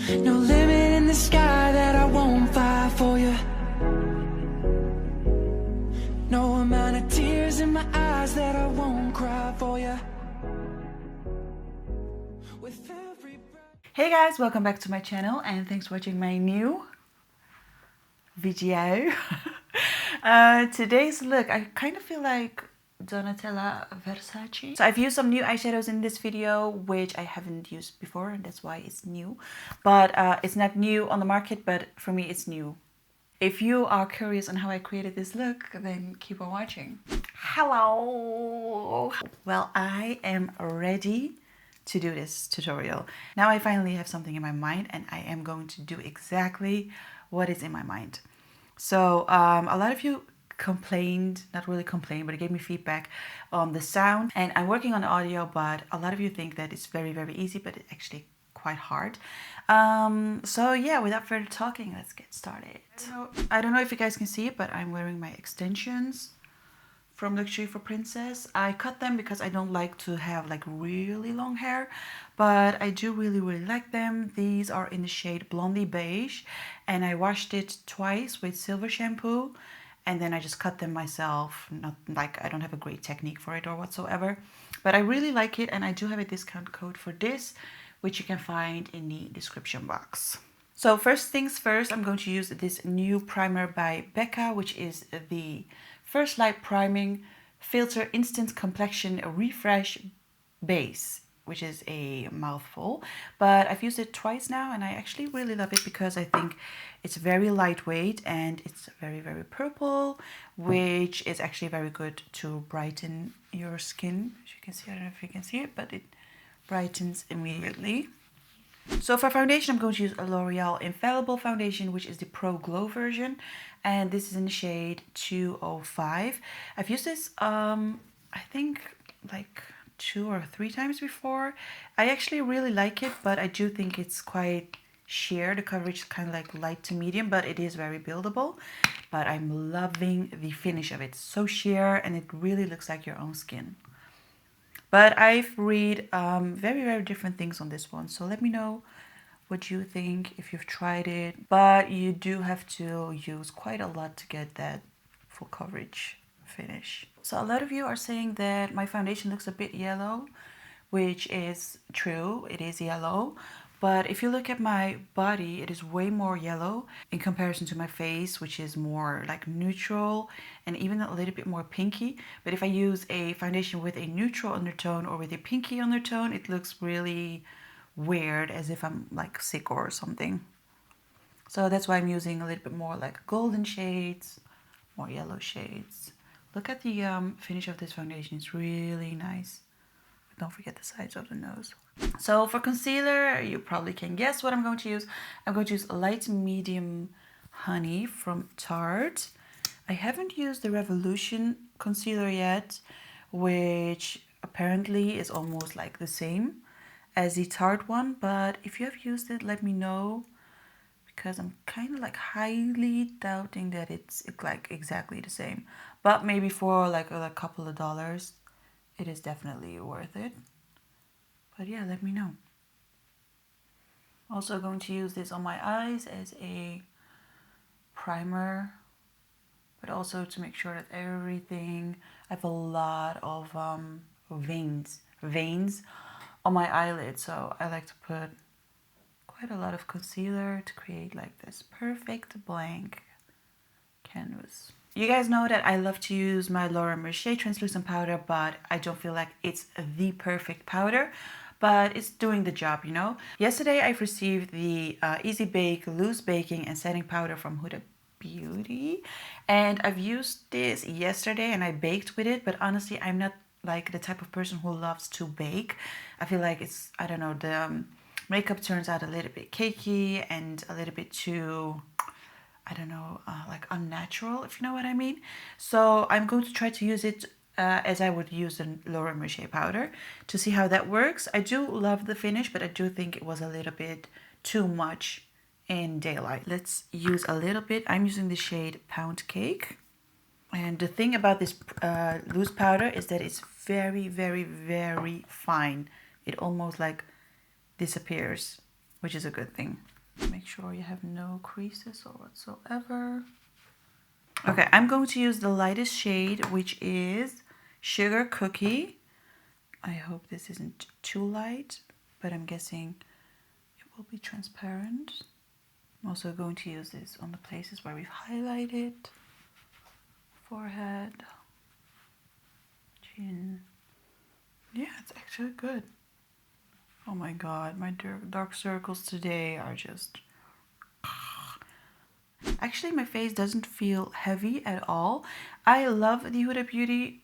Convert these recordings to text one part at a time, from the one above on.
No limit in the sky that I won't fly for you. No amount of tears in my eyes that I won't cry for you. With every breath. Hey guys, welcome back to my channel and thanks for watching my new video. Today's look, I kind of feel like Donatella Versace. So I've used some new eyeshadows in this video which I haven't used before, and that's why it's new. But it's not new on the market, but for me it's new. If you are curious on how I created this look, then keep on watching. Hello! Well, I am ready to do this tutorial. Now I finally have something in my mind and I am going to do exactly what is in my mind. So a lot of you complained, not really complained, but it gave me feedback on the sound, and I'm working on the audio, but a lot of you think that it's very easy, but it's actually quite hard. So yeah, without further talking, let's get started. I don't know if you guys can see it, but I'm wearing my extensions from Luxury for Princess. I cut them because I don't like to have like really long hair, but I do really like them. These are in the shade Blondie Beige, and I washed it twice with silver shampoo, and then I just cut them myself. Not like I don't have a great technique for it or whatsoever, but I really like it, and I do have a discount code for this, which you can find in the description box. So first things first, I'm going to use this new primer by Becca, which is the First Light Priming Filter Instant Complexion Refresh Base, which is a mouthful, but I've used it twice now and I actually really love it because I think it's very lightweight and it's very purple, which is actually very good to brighten your skin. As you can see, I don't know if you can see it, but it brightens immediately. So for foundation, I'm going to use a L'Oreal Infallible foundation, which is the Pro Glow version, and this is in the shade 205. I've used this I think like 2 or 3 times before. I actually really like it, but I do think it's quite sheer. The coverage is kind of like light to medium, but it is very buildable. But I'm loving the finish of it. It's so sheer and it really looks like your own skin. But I've read very different things on this one, so let me know what you think if you've tried it. But you do have to use quite a lot to get that full coverage finish. So a lot of you are saying that my foundation looks a bit yellow, which is true, it is yellow. But if you look at my body, it is way more yellow in comparison to my face, which is more like neutral and even a little bit more pinky. But if I use a foundation with a neutral undertone or with a pinky undertone, it looks really weird, as if I'm like sick or something. So that's why I'm using a little bit more like golden shades, more yellow shades. Look at the finish of this foundation, it's really nice. Don't forget the sides of the nose. So for concealer, you probably can guess what I'm going to use. I'm going to use Light Medium Honey from Tarte. I haven't used the Revolution concealer yet, which apparently is almost like the same as the Tarte one. But if you have used it, let me know, because I'm kind of like highly doubting that it's like exactly the same. But maybe for like a couple of dollars, it is definitely worth it. But yeah, let me know. Also going to use this on my eyes as a primer, but also to make sure that everything, I have a lot of veins on my eyelid, so I like to put quite a lot of concealer to create like this perfect blank canvas. You guys know that I love to use my Laura Mercier translucent powder, but I don't feel like it's the perfect powder, but it's doing the job, you know. Yesterday I've received the Easy Bake Loose Baking and Setting Powder from Huda Beauty, and I've used this yesterday and I baked with it, but honestly I'm not like the type of person who loves to bake. I feel like it's, I don't know, the makeup turns out a little bit cakey and a little bit too, I don't know, like unnatural, if you know what I mean. So I'm going to try to use it as I would use the Laura Mercier powder to see how that works. I do love the finish, but I do think it was a little bit too much in daylight. Let's use a little bit. I'm using the shade Pound Cake. And the thing about this loose powder is that it's very fine. It almost like disappears, which is a good thing. Make sure you have no creases or whatsoever. Okay, I'm going to use the lightest shade, which is Sugar Cookie. I hope this isn't too light, but I'm guessing it will be transparent. I'm also going to use this on the places where we've highlighted. Forehead, chin. Yeah, it's actually good. Oh my god, my dark circles today are just... Actually, my face doesn't feel heavy at all. I love the Huda Beauty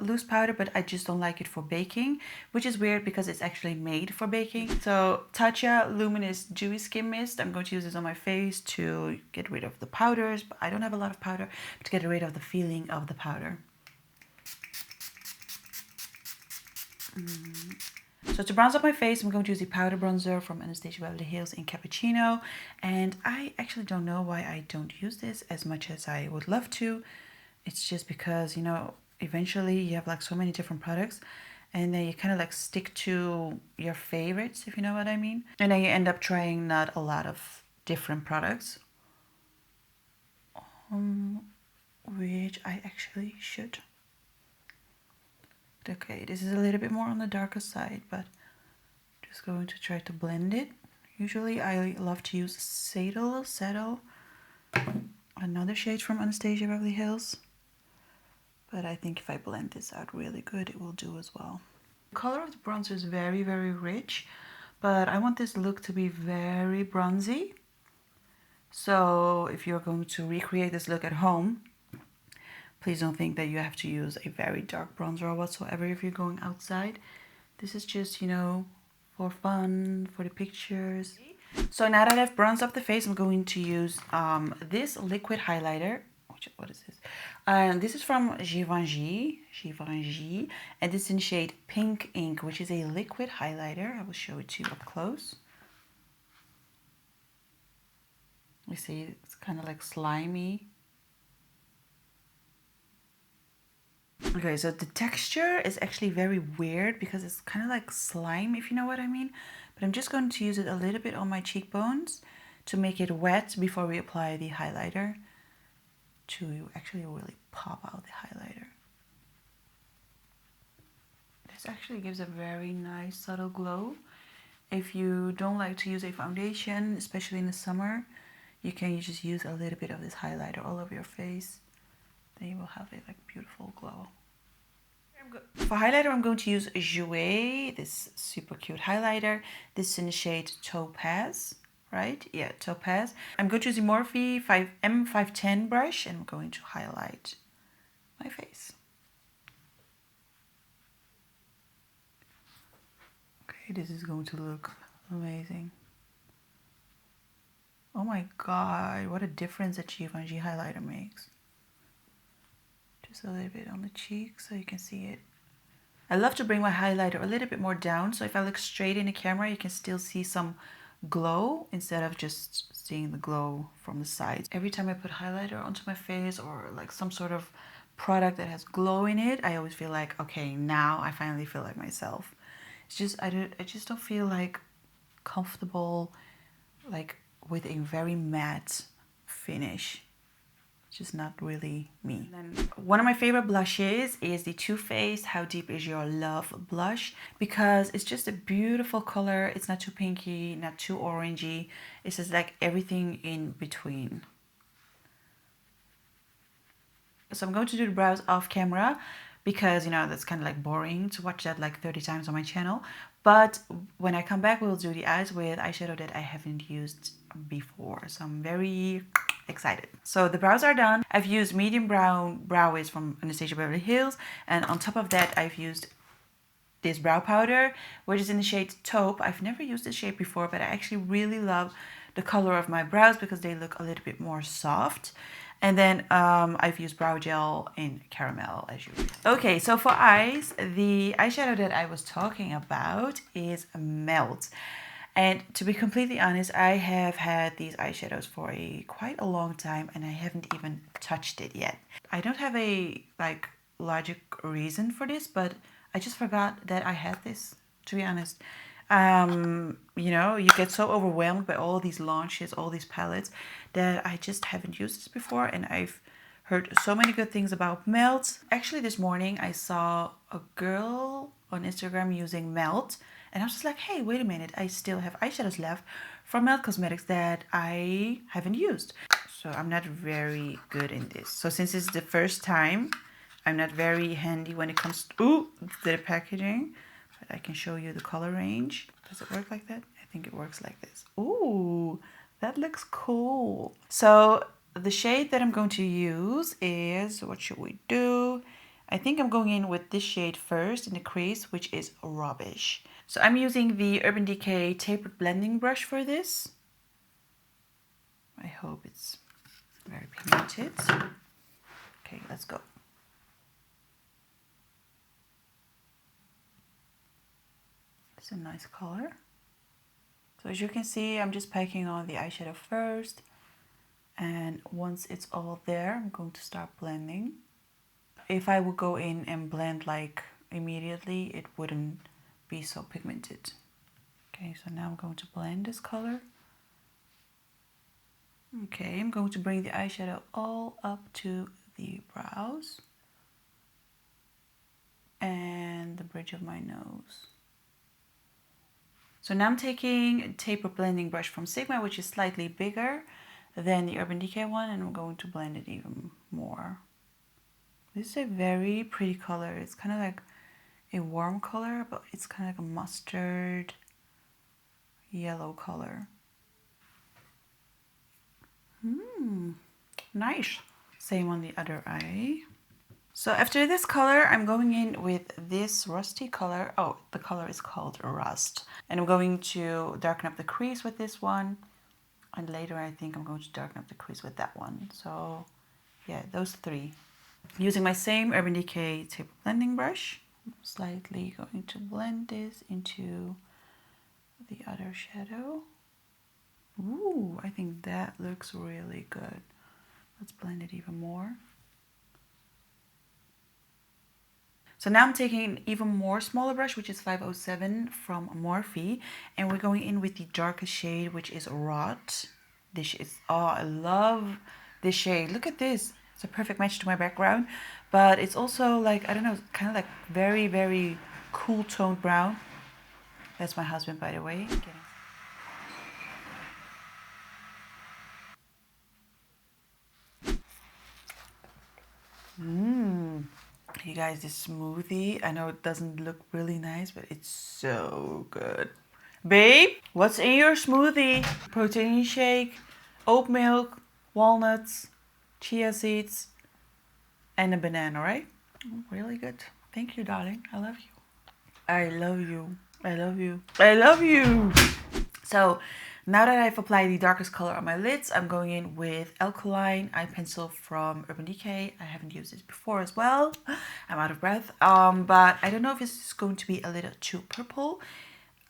loose powder, but I just don't like it for baking, which is weird because it's actually made for baking. So Tatcha Luminous Dewy Skin Mist, I'm going to use this on my face to get rid of the powders, but I don't have a lot of powder, but to get rid of the feeling of the powder. So to bronze up my face, I'm going to use the powder bronzer from Anastasia Beverly Hills in Cappuccino. And I actually don't know why I don't use this as much as I would love to. It's just because, you know, eventually you have like so many different products and then you kind of like stick to your favorites, if you know what I mean. And then you end up trying not a lot of different products. Which I actually should. Okay, this is a little bit more on the darker side, but just going to try to blend it. Usually I love to use Saddle, another shade from Anastasia Beverly Hills. But I think if I blend this out really good, it will do as well. The color of the bronzer is very, very rich, but I want this look to be very bronzy. So if you're going to recreate this look at home, please don't think that you have to use a very dark bronzer or whatsoever if you're going outside. This is just, you know, for fun, for the pictures. So now that I've bronzed up the face, I'm going to use this liquid highlighter. What is this? This is from Givenchy, and it's in shade Pink Ink, which is a liquid highlighter. I will show it to you up close. You see, it's kind of like slimy. Okay, so the texture is actually very weird because it's kind of like slime, if you know what I mean. But I'm just going to use it a little bit on my cheekbones to make it wet before we apply the highlighter, to actually really pop out the highlighter. This actually gives a very nice subtle glow. If you don't like to use a foundation, especially in the summer, you can just use a little bit of this highlighter all over your face. Then you will have a like beautiful glow. For highlighter, I'm going to use Jouer, this super cute highlighter. This is in the shade Topaz, right? Yeah, Topaz. I'm going to use the Morphe M510 brush and I'm going to highlight my face. Okay, this is going to look amazing. Oh my god, what a difference that Givenchy highlighter makes. Just a little bit on the cheek so you can see it. I love to bring my highlighter a little bit more down, so if I look straight in the camera, you can still see some glow instead of just seeing the glow from the sides. Every time I put highlighter onto my face or like some sort of product that has glow in it, I always feel like, okay, now I finally feel like myself. It's just, I just don't feel like comfortable like with a very matte finish. It's just not really me. And then one of my favorite blushes is the Too Faced How Deep Is Your Love blush, because it's just a beautiful color. It's not too pinky, not too orangey. It's just like everything in between. So I'm going to do the brows off camera because, you know, that's kind of like boring to watch that like 30 times on my channel. But when I come back, we'll do the eyes with eyeshadow that I haven't used before. So I'm very excited. So the brows are done. I've used medium brown brow wiz from Anastasia Beverly Hills. And on top of that, I've used this brow powder, which is in the shade Taupe. I've never used this shade before, but I actually really love the color of my brows because they look a little bit more soft. And then I've used brow gel in caramel as usual. Okay, so for eyes, the eyeshadow that I was talking about is Melt. And to be completely honest, I have had these eyeshadows for quite a long time and I haven't even touched it yet. I don't have a like logic reason for this, but I just forgot that I had this, to be honest. you know, you get so overwhelmed by all these launches, all these palettes, that I just haven't used this before, and I've heard so many good things about Melt. Actually, this morning I saw a girl on Instagram using Melt, and I was just like, hey, wait a minute, I still have eyeshadows left from Melt Cosmetics that I haven't used. So I'm not very good in this. So since it's the first time, I'm not very handy when it comes to the packaging. But I can show you the color range. Does it work like that? I think it works like this. Ooh, that looks cool. So the shade that I'm going to use is, what should we do? I think I'm going in with this shade first in the crease, which is Rubbish. So I'm using the Urban Decay tapered blending brush for this. I hope it's very pigmented. Okay, let's go. It's a nice color. So as you can see, I'm just packing on the eyeshadow first. And once it's all there, I'm going to start blending. If I would go in and blend like immediately, it wouldn't be so pigmented. Okay, so now I'm going to blend this color. Okay, I'm going to bring the eyeshadow all up to the brows and the bridge of my nose. So now I'm taking a taper blending brush from Sigma, which is slightly bigger than the Urban Decay one, and I'm going to blend it even more. This is a very pretty color. It's kind of like a warm color, but it's kind of like a mustard yellow color. Nice. Same on the other eye. So after this color, I'm going in with this rusty color. Oh, the color is called Rust. And I'm going to darken up the crease with this one. And later I think I'm going to darken up the crease with that one. So yeah, those three. Using my same Urban Decay taper blending brush. I'm slightly going to blend this into the other shadow. Ooh, I think that looks really good. Let's blend it even more. So now I'm taking an even more smaller brush, which is 507 from Morphe, and we're going in with the darkest shade, which is Rot. This is, oh, I love this shade. Look at this. It's a perfect match to my background, but it's also like, I don't know, kind of like very, very cool toned brown. That's my husband, by the way. You guys, this smoothie, I know it doesn't look really nice, but it's so good. Babe, what's in your smoothie? Protein shake, oat milk, walnuts, chia seeds, and a banana, right? Really good. Thank you, darling. I love you. I love you. I love you. I love you. So now that I've applied the darkest color on my lids, I'm going in with Alkaline Eye Pencil from Urban Decay. I haven't used this before as well. I'm out of breath. But I don't know if it's going to be a little too purple.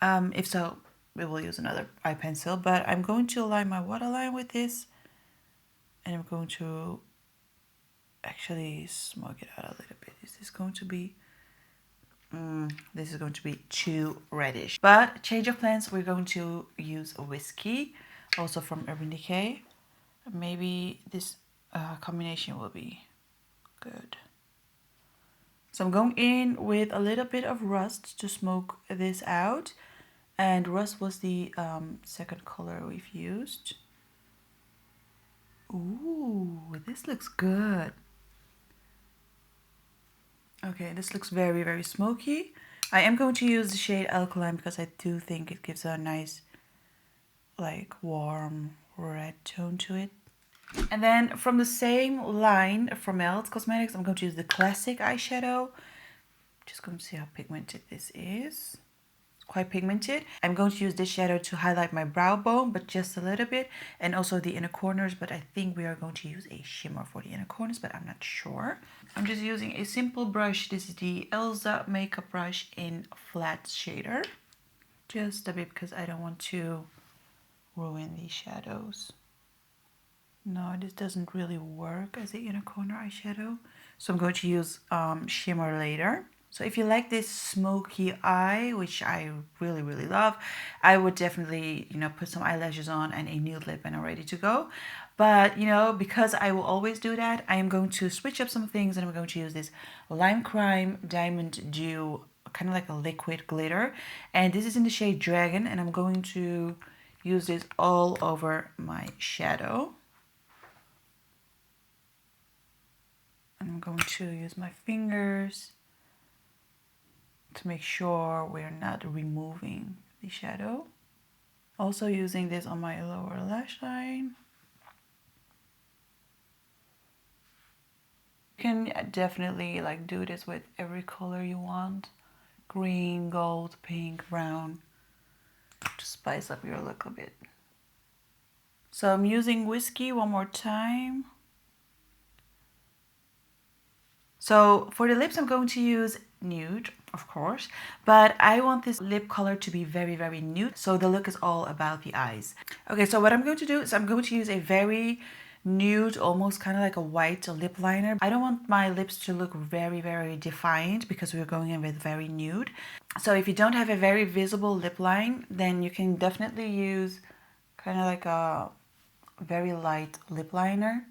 If so, we will use another eye pencil. But I'm going to align my waterline with this. And I'm going to actually smoke it out a little bit. Is this going to be... this is going to be too reddish. But change of plans, we're going to use a Whiskey, also from Urban Decay. Maybe this combination will be good. So I'm going in with a little bit of Rust to smoke this out. And Rust was the second color we've used. Ooh, this looks good. Okay, this looks very, very smoky. I am going to use the shade Alkaline because I do think it gives a nice, like, warm red tone to it. And then from the same line from Melt Cosmetics, I'm going to use the Classic eyeshadow. Just going to see how pigmented this is. Quite pigmented. I'm going to use this shadow to highlight my brow bone, but just a little bit, and also the inner corners, but I think we are going to use a shimmer for the inner corners, but I'm not sure. I'm just using a simple brush. This is the Elsa makeup brush in flat shader, just a bit because I don't want to ruin these shadows. No, this doesn't really work as the inner corner eyeshadow, so I'm going to use shimmer later. So if you like this smoky eye, which I really, really love, I would definitely, you know, put some eyelashes on and a nude lip and I'm ready to go. But, you know, because I will always do that, I am going to switch up some things and I'm going to use this Lime Crime Diamond Dew, kind of like a liquid glitter. And this is in the shade Dragon, and I'm going to use this all over my shadow. And I'm going to use my fingers to make sure we're not removing the shadow. Also using this on my lower lash line. You can definitely like do this with every color you want. Green, gold, pink, brown. To spice up your look a bit. So I'm using Whiskey one more time. So for the lips, I'm going to use nude, of course, but I want this lip color to be very, very nude. So the look is all about the eyes. Okay, so what I'm going to do is I'm going to use a very nude, almost kind of like a white lip liner. I don't want my lips to look very, very defined because we're going in with very nude. So if you don't have a very visible lip line, then you can definitely use kind of like a very light lip liner.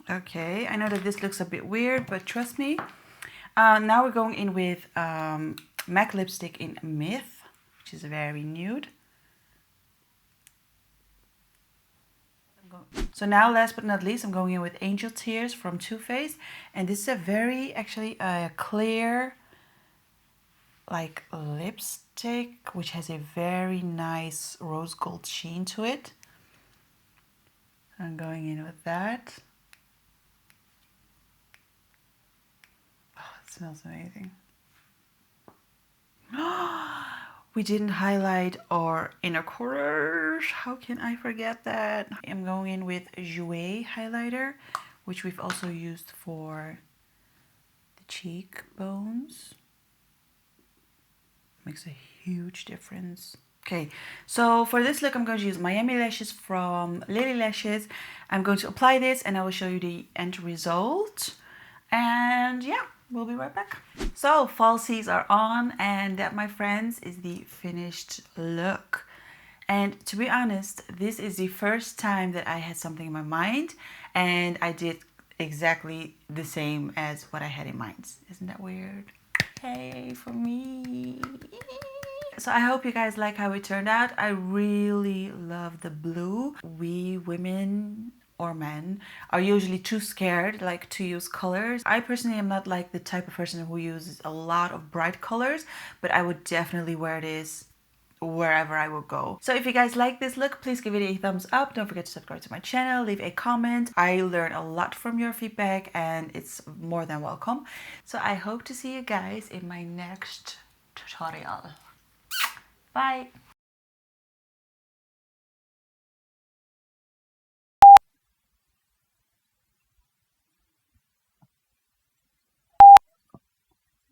Okay, I know that this looks a bit weird, but trust me. Now we're going in with MAC lipstick in Myth, which is very nude. So now, last but not least, I'm going in with Angel Tears from Too Faced. And this is a very, actually, clear, like, lipstick, which has a very nice rose gold sheen to it. I'm going in with that. It smells amazing. We didn't highlight our inner corners. How can I forget that? I'm going in with Jouer highlighter, which we've also used for the cheekbones. Makes a huge difference. Okay, so for this look, I'm going to use Miami Lashes from Lily Lashes. I'm going to apply this and I will show you the end result. And yeah, we'll be right back. So falsies are on, and that, my friends, is the finished look. And to be honest, this is the first time that I had something in my mind and I did exactly the same as what I had in mind. Isn't that weird? Hey, for me. So I hope you guys like how it turned out. I really love the blue. We women or men are usually too scared like to use colors. I personally am not like the type of person who uses a lot of bright colors, but I would definitely wear this wherever I would go. So if you guys like this look, please give it a thumbs up. Don't forget to subscribe to my channel, leave a comment. I learn a lot from your feedback and it's more than welcome. So I hope to see you guys in my next tutorial. Bye.